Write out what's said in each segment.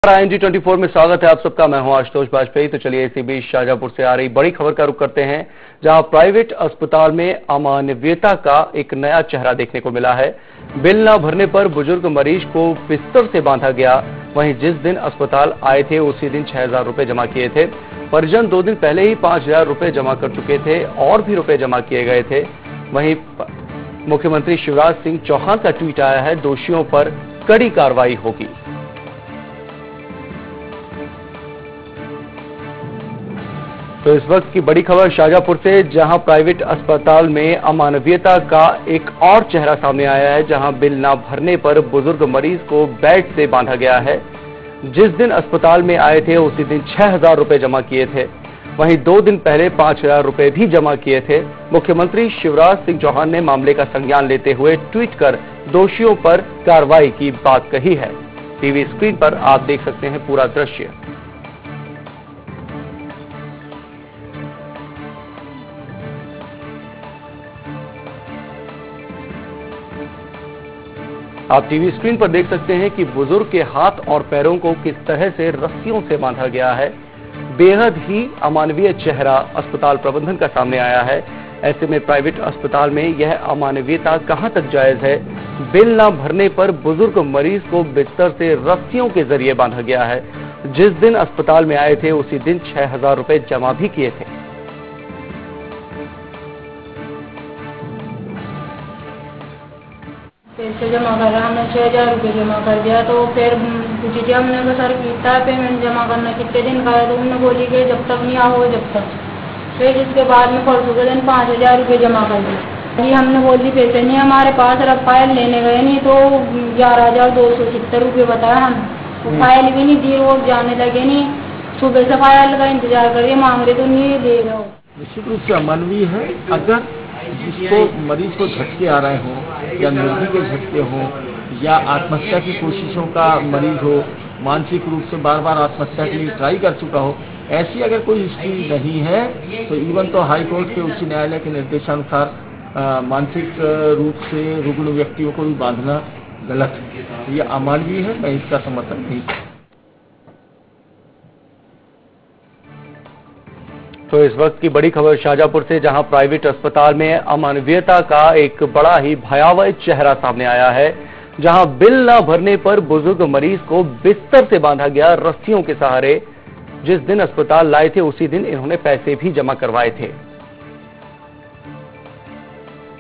ING24 में स्वागत है आप सबका। मैं हूं आशुतोष बाजपेयी। तो चलिए इसी बीच शाहजहांपुर से आ रही बड़ी खबर का रुख करते हैं, जहां प्राइवेट अस्पताल में अमानवीयता का एक नया चेहरा देखने को मिला है। बिल न भरने पर बुजुर्ग मरीज को बिस्तर से बांधा गया। वहीं जिस दिन अस्पताल आए थे उसी दिन 6,000 रुपए जमा किए थे। परिजन 2 दिन पहले ही 5,000 रुपए जमा कर चुके थे और भी रुपए जमा किए गए थे। वहीं मुख्यमंत्री शिवराज सिंह चौहान का ट्वीट आया है, दोषियों पर कड़ी कार्रवाई होगी। तो इस वक्त की बड़ी खबर शाहजहांपुर से, जहां प्राइवेट अस्पताल में अमानवीयता का एक और चेहरा सामने आया है, जहां बिल न भरने पर बुजुर्ग मरीज को बेड से बांधा गया है। जिस दिन अस्पताल में आए थे उसी दिन 6,000 रुपए जमा किए थे। वहीं 2 दिन पहले 5,000 रुपए भी जमा किए थे। मुख्यमंत्री शिवराज सिंह चौहान ने मामले का संज्ञान लेते हुए ट्वीट कर दोषियों पर कार्रवाई की बात कही है। टीवी स्क्रीन पर आप देख सकते हैं पूरा दृश्य। आप टीवी स्क्रीन पर देख सकते हैं कि बुजुर्ग के हाथ और पैरों को किस तरह से रस्सियों से बांधा गया है। बेहद ही अमानवीय चेहरा अस्पताल प्रबंधन का सामने आया है। ऐसे में प्राइवेट अस्पताल में यह अमानवीयता कहां तक जायज है? बिल न भरने पर बुजुर्ग मरीज को बिस्तर से रस्सियों के जरिए बांधा गया है। जिस दिन अस्पताल में आए थे उसी दिन 6,000 रुपए जमा भी किए थे। पैसे जमा कर रहा, हमने 6,000 रुपये जमा कर दिया। तो फिर पूछी थी हमने को, सर कितना पेमेंट जमा करना, कितने दिन का है? तो उन्होंने बोली कि जब तक नहीं आओ जब तक। फिर इसके बाद में परसों के दिन 5,000 रुपये जमा कर दिए। ये हमने बोली पैसे नहीं हमारे पास, और फाइल लेने गए नहीं तो 11,270 रुपये बताया हम। तो फाइल भी नहीं दी, वो जाने लगे नहीं। सुबह से फाइल का इंतजार करिए, मांग रहे तो नहीं दे रहे हो। निश्चित रूप से अमानवीय है। अगर जिसको मरीज को झटके आ रहे हों या नर्दी के झटके हों या आत्महत्या की कोशिशों का मरीज हो, मानसिक रूप से बार बार आत्महत्या के लिए ट्राई कर चुका हो, ऐसी अगर कोई हिस्ट्री नहीं है तो इवन तो हाई कोर्ट के उच्च न्यायालय के निर्देशानुसार मानसिक रूप से रुग्ण व्यक्तियों को भी बांधना गलत है। ये अमानवीय है, मैं इसका समर्थन नहीं करता। तो इस वक्त की बड़ी खबर शाहजहांपुर से, जहां प्राइवेट अस्पताल में अमानवीयता का एक बड़ा ही भयावह चेहरा सामने आया है, जहां बिल न भरने पर बुजुर्ग मरीज को बिस्तर से बांधा गया रस्सियों के सहारे। जिस दिन अस्पताल लाए थे उसी दिन इन्होंने पैसे भी जमा करवाए थे।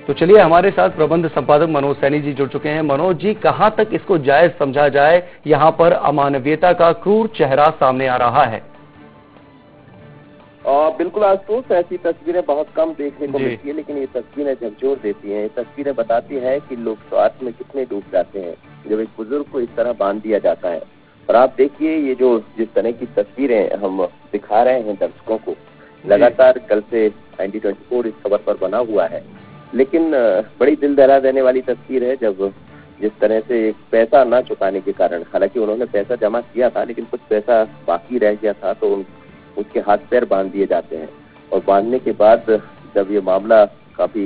तो चलिए हमारे साथ प्रबंध संपादक मनोज सैनी जी जुड़ चुके हैं। मनोज जी, कहां तक इसको जायज समझा जाए? यहां पर अमानवीयता का क्रूर चेहरा सामने आ रहा है। बिल्कुल आशुतोष, ऐसी तस्वीरें बहुत कम देखने को मिलती है, लेकिन ये तस्वीरें झकझोर देती हैं। ये तस्वीरें बताती हैं कि लोग स्वार्थ में कितने डूब जाते हैं जब एक बुजुर्ग को इस तरह बांध दिया जाता है। और आप देखिए, ये जो जिस तरह की तस्वीरें हम दिखा रहे हैं दर्शकों को, लगातार कल से ING24 इस खबर पर बना हुआ है। लेकिन बड़ी दिल दहला देने वाली तस्वीर है, जब जिस तरह से पैसा न चुकाने के कारण, हालांकि उन्होंने पैसा जमा किया था लेकिन कुछ पैसा बाकी रह गया था, तो उसके हाथ पैर बांध दिए जाते हैं। और बांधने के बाद जब ये मामला काफी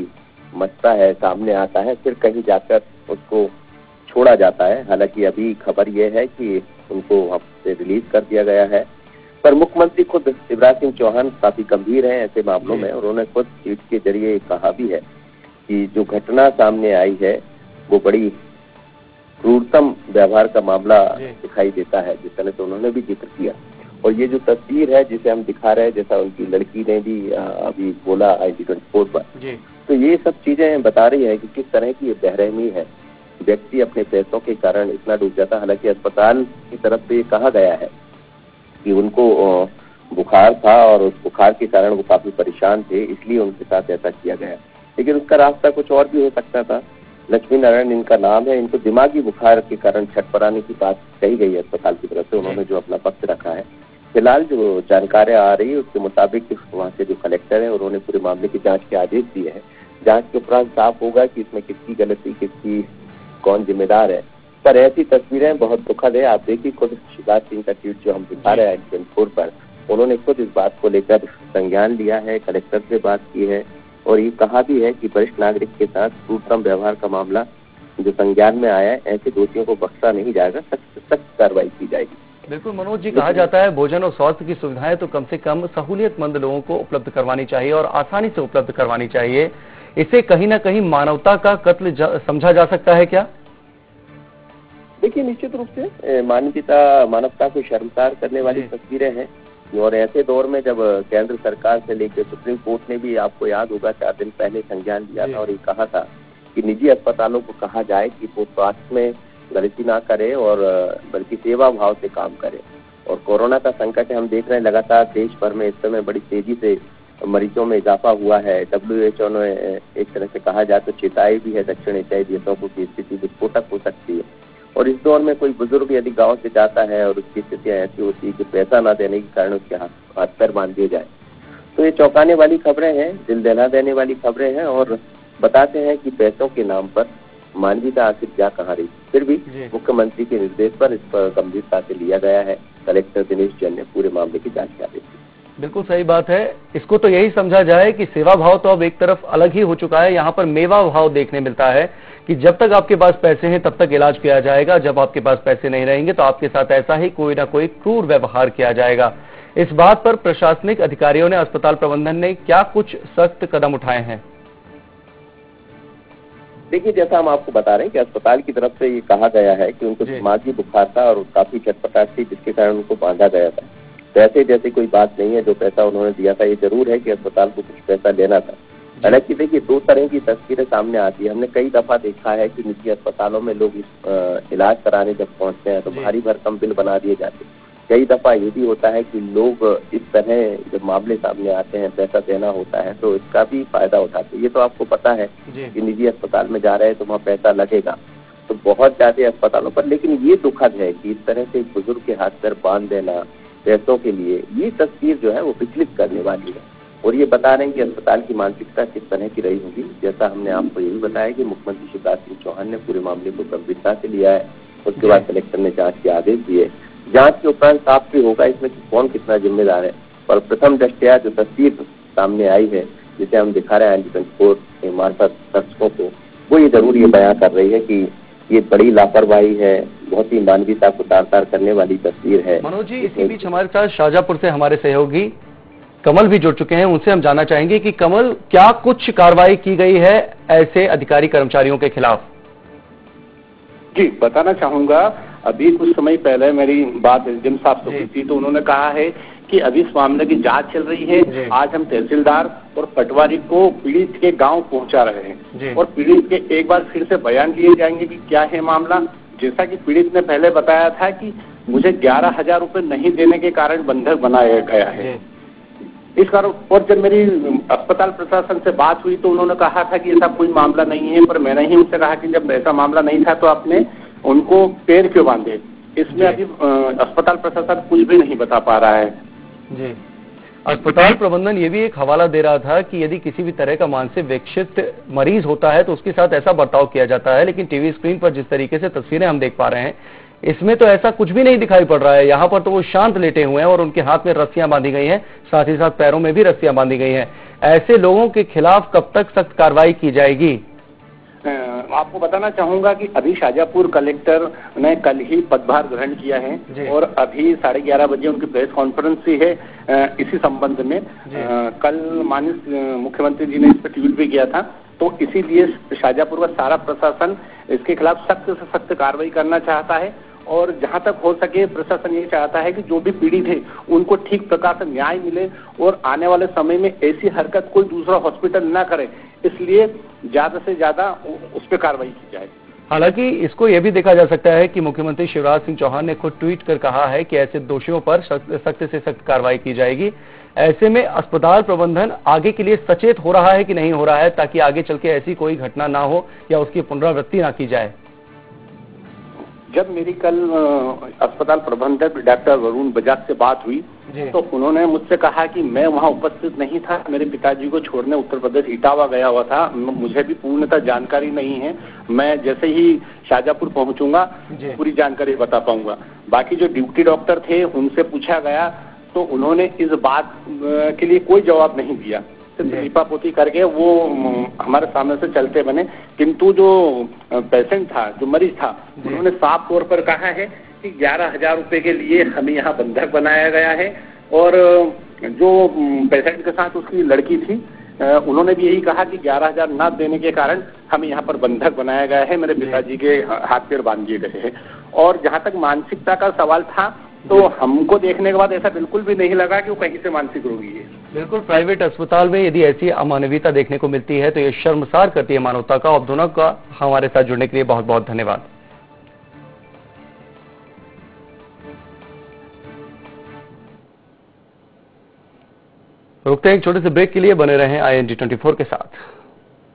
मचता है, सामने आता है, फिर कहीं जाकर उसको छोड़ा जाता है। हालांकि अभी खबर ये है कि उनको वहां से रिलीज कर दिया गया है। पर मुख्यमंत्री खुद शिवराज सिंह चौहान काफी गंभीर हैं ऐसे मामलों में। उन्होंने खुद ट्वीट के जरिए कहा भी है कि जो घटना सामने आई है वो बड़ी क्रूरतम व्यवहार का मामला दिखाई देता है, जिस तरह से उन्होंने भी जिक्र किया। और ये जो तस्वीर है जिसे हम दिखा रहे हैं, जैसा उनकी लड़की ने भी अभी बोला ING24 पर, तो ये सब चीजें बता रही है कि किस तरह की ये बेरहमी है। व्यक्ति अपने पैसों के कारण इतना डूब जाता। हालांकि अस्पताल की तरफ से ये कहा गया है कि उनको बुखार था और उस बुखार के कारण वो काफी परेशान थे, इसलिए उनके साथ ऐसा किया गया। लेकिन उसका रास्ता कुछ और भी हो सकता था। लक्ष्मी नारायण इनका नाम है। इनको दिमागी बुखार के कारण छटपटाने की बात कही गई है अस्पताल की तरफ से। उन्होंने जो अपना पक्ष रखा है, फिलहाल जो जानकारियां आ रही है उसके मुताबिक वहाँ से जो कलेक्टर है उन्होंने पूरे मामले की जांच के आदेश दिए हैं। जांच के उपरांत साफ होगा कि इसमें किसकी गलती, किसकी कौन जिम्मेदार है। पर ऐसी तस्वीरें बहुत दुखद है। आप देखिए, खुद शिवराज सिंह का ट्वीट जो हम दिखा रहे हैं ING24 पर, उन्होंने खुद इस बात को लेकर संज्ञान लिया है, कलेक्टर से बात की है और ये कहा भी है कि वरिष्ठ नागरिक के साथ क्रूरतम व्यवहार का मामला जो संज्ञान में आया है, ऐसे दोषियों को बख्शा नहीं जाएगा, सख्त कार्रवाई की जाएगी। बिल्कुल मनोज जी, कहा जाता है भोजन और स्वास्थ्य की सुविधाएं तो कम से कम सहूलियतमंद लोगों को उपलब्ध करवानी चाहिए और आसानी से उपलब्ध करवानी चाहिए। इसे कहीं ना कहीं मानवता का कत्ल समझा जा सकता है क्या? देखिए, निश्चित रूप से मानवता को शर्मसार करने वाली तस्वीरें हैं। और ऐसे दौर में जब केंद्र सरकार से लेकर सुप्रीम कोर्ट ने भी, आपको याद होगा, 4 दिन पहले संज्ञान लिया था और ये कहा था कि निजी अस्पतालों को कहा जाए कि वो स्वास्थ्य में गलती ना करे और बल्कि सेवा भाव से काम करे। और कोरोना का संकट हम देख रहे हैं लगातार देश भर में इस समय बड़ी तेजी से मरीजों में इजाफा हुआ है। WHO ने एक तरह से कहा जाए तो चेताई भी है दक्षिण एशियाई देशों को कि स्थिति विस्फोटक हो सकती है। और इस दौर में कोई बुजुर्ग यदि गांव से जाता है और उसकी स्थितियां ऐसी होती है कि पैसा ना देने के कारण उसके हाथ पैर बांध दिए जाए, तो ये चौंकाने वाली खबरें हैं, दिल दहला देने वाली खबरें हैं और बताते हैं कि पैसों के नाम पर मानवीयता आखिर जा कहाँ रही। फिर भी मुख्यमंत्री के निर्देश पर इस पर गंभीरता से लिया गया है। कलेक्टर दिनेश जैन ने पूरे मामले की जांच की आदेश दी। बिल्कुल सही बात है। इसको तो यही समझा जाए कि सेवा भाव तो अब एक तरफ अलग ही हो चुका है, यहाँ पर मेवा भाव देखने मिलता है कि जब तक आपके पास पैसे हैं तब तक इलाज किया जाएगा, जब आपके पास पैसे नहीं रहेंगे तो आपके साथ ऐसा ही कोई ना कोई क्रूर व्यवहार किया जाएगा। इस बात पर प्रशासनिक अधिकारियों ने, अस्पताल प्रबंधन ने क्या कुछ सख्त कदम उठाए हैं? देखिए, जैसा हम आपको बता रहे हैं कि अस्पताल की तरफ से ये कहा गया है कि उनको दिमागी बुखार था और काफी चटपटाहट थी जिसके कारण उनको बांधा गया था। पैसे जैसी कोई बात नहीं है, जो पैसा उन्होंने दिया था, ये जरूर है कि अस्पताल को कुछ पैसा लेना था। हालांकि देखिए, 2 तरह की तस्वीरें सामने आती है। हमने कई दफा देखा है कि निजी अस्पतालों में लोग इलाज कराने जब पहुंचते हैं तो भारी भरकम बिल बना दिए जाते हैं। कई दफा ये भी होता है कि लोग इस तरह जब मामले सामने आते हैं, पैसा देना होता है तो इसका भी फायदा उठाते हैं। ये तो आपको पता है कि निजी अस्पताल में जा रहे हैं तो वहाँ पैसा लगेगा तो बहुत ज्यादा अस्पतालों पर। लेकिन ये दुखद है कि इस तरह से एक बुजुर्ग के हाथ पैर बांध देना पैसों के लिए, ये तस्वीर जो है वो विचलित करने वाली है। और ये बता रहे हैं कि अस्पताल की मानसिकता किस तरह की रही होगी। जैसा हमने आपको ये भी बताया कि मुख्यमंत्री शिवराज सिंह चौहान ने पूरे मामले को गंभीरता से लिया है। उसके बाद कलेक्टर ने जांच के आदेश दिए। जांच के उपरांत साफ भी होगा इसमें कि कौन कितना जिम्मेदार है। और प्रथम दृष्टया जो तस्वीर सामने आई है, जिसे हम दिखा रहे हैं NG24 के मार्फत दर्शकों को, वो ये जरूर ये बयां कर रही है कि ये बड़ी लापरवाही है, बहुत ही मानवीयता को तार-तार करने वाली तस्वीर है। मनोज जी, इसी बीच हमारे साथ शाहजहांपुर से हमारे सहयोगी कमल भी जुड़ चुके हैं। उनसे हम जानना चाहेंगे कि कमल, क्या कुछ कार्रवाई की गई है ऐसे अधिकारी कर्मचारियों के खिलाफ? जी, बताना चाहूंगा, अभी कुछ समय पहले मेरी बात SDM साहब से हुई थी तो उन्होंने कहा है कि अभी इस मामले की जांच चल रही है। आज हम तहसीलदार और पटवारी को पीड़ित के गांव पहुंचा रहे हैं और पीड़ित के एक बार फिर से बयान लिए जाएंगे कि क्या है मामला। जैसा कि पीड़ित ने पहले बताया था कि मुझे 11,000 रुपए नहीं देने के कारण बंधक बनाया गया है, इस कारण। और जब मेरी अस्पताल प्रशासन से बात हुई तो उन्होंने कहा था कि ऐसा कोई मामला नहीं है, पर मैंने ही उनसे कहा कि जब ऐसा मामला नहीं था तो आपने उनको पैर क्यों बांधे। इसमें अभी अस्पताल प्रशासन कुछ भी नहीं बता पा रहा है। जी, अस्पताल प्रबंधन ये भी एक हवाला दे रहा था कि यदि किसी भी तरह का मानसिक विक्षिप्त मरीज होता है तो उसके साथ ऐसा बर्ताव किया जाता है, लेकिन टीवी स्क्रीन पर जिस तरीके से तस्वीरें हम देख पा रहे हैं इसमें तो ऐसा कुछ भी नहीं दिखाई पड़ रहा है। यहाँ पर तो वो शांत लेटे हुए हैं और उनके हाथ में रस्सियां बांधी गई हैं, साथ ही साथ पैरों में भी रस्सियां बांधी गई हैं। ऐसे लोगों के खिलाफ कब तक सख्त कार्रवाई की जाएगी? आपको बताना चाहूंगा कि अभी शाहजहांपुर कलेक्टर ने कल ही पदभार ग्रहण किया है और अभी 11:30 बजे उनकी प्रेस कॉन्फ्रेंस ही है इसी संबंध में। कल माननीय मुख्यमंत्री जी ने इस पर ट्वीट भी किया था, तो इसीलिए शाहजहांपुर का सारा प्रशासन इसके खिलाफ सख्त से सख्त कार्रवाई करना चाहता है। और जहां तक हो सके प्रशासन ये चाहता है कि जो भी पीड़ित है उनको ठीक प्रकार से न्याय मिले और आने वाले समय में ऐसी हरकत कोई दूसरा हॉस्पिटल न करे, इसलिए ज्यादा से ज्यादा उस पर कार्रवाई की जाए। हालांकि इसको यह भी देखा जा सकता है कि मुख्यमंत्री शिवराज सिंह चौहान ने खुद ट्वीट कर कहा है कि ऐसे दोषियों पर सख्त से सख्त कार्रवाई की जाएगी। ऐसे में अस्पताल प्रबंधन आगे के लिए सचेत हो रहा है कि नहीं हो रहा है, ताकि आगे चल के ऐसी कोई घटना ना हो या उसकी पुनरावृत्ति ना की जाए? जब मेरी कल अस्पताल प्रबंधक डॉक्टर वरुण बजाज से बात हुई तो उन्होंने मुझसे कहा कि मैं वहां उपस्थित नहीं था, मेरे पिताजी को छोड़ने उत्तर प्रदेश इटावा गया हुआ था, मुझे भी पूर्णतः जानकारी नहीं है। मैं जैसे ही शाहजहांपुर पहुंचूंगा पूरी जानकारी बता पाऊंगा। बाकी जो ड्यूटी डॉक्टर थे उनसे पूछा गया तो उन्होंने इस बात के लिए कोई जवाब नहीं दिया, सिर्फ लिपापोती करके वो हमारे सामने से चलते बने। किंतु जो पेशेंट था, जो मरीज था, उन्होंने साफ तौर पर कहा है कि 11,000 रुपए के लिए हमें यहाँ बंधक बनाया गया है और जो पेशेंट के साथ उसकी लड़की थी उन्होंने भी यही कहा कि 11,000 ना देने के कारण हमें यहाँ पर बंधक बनाया गया है, मेरे पिताजी के हाथ पैर बांध दिए गए हैं। और जहाँ तक मानसिकता का सवाल था तो हमको देखने के बाद ऐसा बिल्कुल भी नहीं लगा कि वो कहीं से मानसिक रोगी है। बिल्कुल, प्राइवेट अस्पताल में यदि ऐसी अमानवीयता देखने को मिलती है तो ये शर्मसार करती है मानवता का। आप दोनों का हमारे साथ जुड़ने के लिए बहुत बहुत धन्यवाद। रुकते हैं एक छोटे से ब्रेक के लिए, बने रहें IND24 के साथ।